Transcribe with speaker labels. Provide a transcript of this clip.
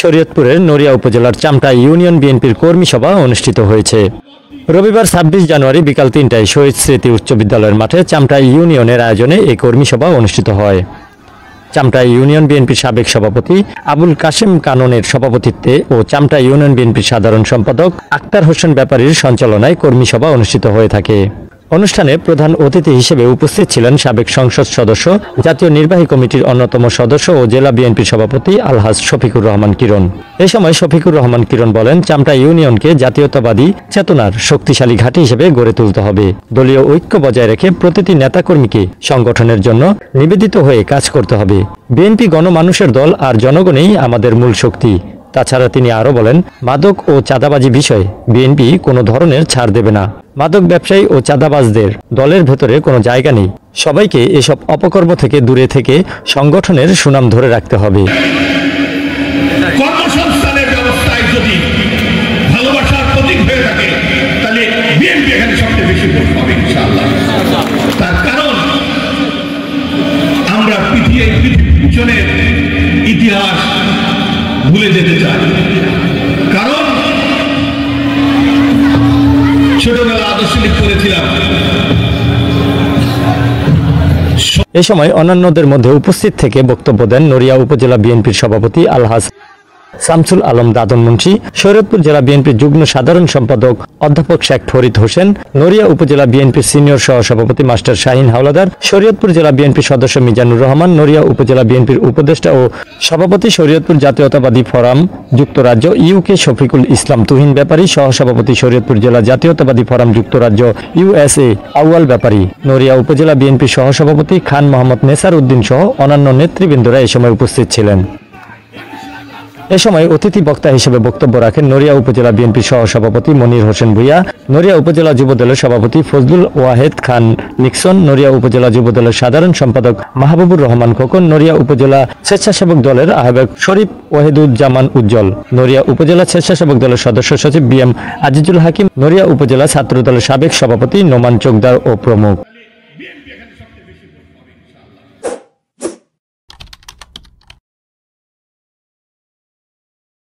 Speaker 1: শরীয়তপুরের নড়িয়া উপজেলার চামটা ইউনিয়ন বিএনপির কর্মী সভা অনুষ্ঠিত হয়েছে। রবিবার ২৬ জানুয়ারি বিকাল ৩টায় শহীদ স্মৃতি উচ্চ বিদ্যালয়ের মাঠে চামটা ইউনিয়নের আয়োজনে এই কর্মী সভা অনুষ্ঠিত হয়। চামটা ইউনিয়ন বিএনপির সাবেক সভাপতি আবুল কাশেম কাননের সভাপতিত্বে ও চামটা ইউনিয়ন বিএনপির সাধারণ সম্পাদক আক্তার হোসেন ব্যাপারীর সঞ্চালনায় কর্মী সভা অনুষ্ঠিত হয়ে থাকে। অনুষ্ঠানে প্রধান অতিথি হিসেবে উপস্থিত ছিলেন সাবেক সংসদ সদস্য, জাতীয় নির্বাহী কমিটির অন্যতম সদস্য ও জেলা বিএনপির সভাপতি আলহাজ শফিকুর রহমান কিরণ। এ সময় শফিকুর রহমান কিরণ বলেন, চামটা ইউনিয়নকে জাতীয়তাবাদী চেতনার শক্তিশালী ঘাঁটি হিসেবে গড়ে তুলতে হবে। দলীয় ঐক্য বজায় রেখে প্রতিটি নেতাকর্মীকে সংগঠনের জন্য নিবেদিত হয়ে কাজ করতে হবে। বিএনপি গণমানুষের দল আর জনগণই আমাদের মূল শক্তি। তাছাড়া তিনি আরও বলেন, মাদক ও চাঁদাবাজি বিষয়ে বিএনপি কোনো ধরনের ছাড় দেবে না। মাদক ব্যবসায়ী ও চাঁদাবাজদের দলের ভেতরে কোনো জায়গা নেই। সবাইকে এসব অপকর্ম থেকে দূরে থেকে সংগঠনের সুনাম ধরে রাখতে হবে।
Speaker 2: কর্মসংস্থানের ব্যবস্থায় যদি ভালোবাসার প্রতীক হয়ে থাকে তাহলে বিএনপি এখানে সবচেয়ে বেশি ভোট পাবে ইনশাআল্লাহ। তার কারণ আমরা পিছনের ইতিহাস ভুলে যেতে চাই। কারণ ছোটবেলা আদর্শ লীগ করেছিলাম।
Speaker 1: এ সময় অন্যান্যদের মধ্যে উপস্থিত থেকে বক্তব্য দেন নড়িয়া উপজেলা বিএনপির সভাপতি আলহাজ শামসুল আলম দাদন মুন্সি, শরীয়তপুর জেলা বিএনপির যুগ্ম সাধারণ সম্পাদক অধ্যাপক শেখ ফরিদ হোসেন, নড়িয়া উপজেলা বিএনপির সিনিয়র সহসভাপতি মাস্টার শাহিন হাওলাদার, শরীয়তপুর জেলা বিএনপির সদস্য মিজানুর রহমান, নড়িয়া উপজেলা বিএনপির উপদেষ্টা ও সভাপতি শরীয়তপুর জাতীয়তাবাদী ফোরাম যুক্তরাজ্য ইউকে শফিকুল ইসলাম তুহিন ব্যাপারী, সহসভাপতি শরীয়তপুর জেলা জাতীয়তাবাদী ফোরাম যুক্তরাজ্য ইউএসএ আউয়াল ব্যাপারী, নড়িয়া উপজেলা বিএনপির সহসভাপতি খান মোহাম্মদ নেসার উদ্দিন সহ অন্যান্য নেতৃবৃন্দরা এ সময় উপস্থিত ছিলেন। এ সময় অতিথি বক্তা হিসেবে বক্তব্য রাখেন নড়িয়া উপজেলা বিএনপির সহসভাপতি মনির হোসেন ভূঁইয়া, নড়িয়া উপজেলা যুবদলের সভাপতি ফজলুল ওয়াহেদ খান নিক্সন, নড়িয়া উপজেলা যুবদলের সাধারণ সম্পাদক মাহবুবুর রহমান খোকন, নড়িয়া উপজেলা স্বেচ্ছাসেবক দলের আহ্বায়ক শরীফ ওয়াহিদুজ্জামান উজ্জ্বল, নড়িয়া উপজেলা স্বেচ্ছাসেবক দলের সদস্য সচিব বিএম আজিজুল হাকিম, নড়িয়া উপজেলা ছাত্র দলের সাবেক সভাপতি নোমান চোকদার ও প্রমুখ।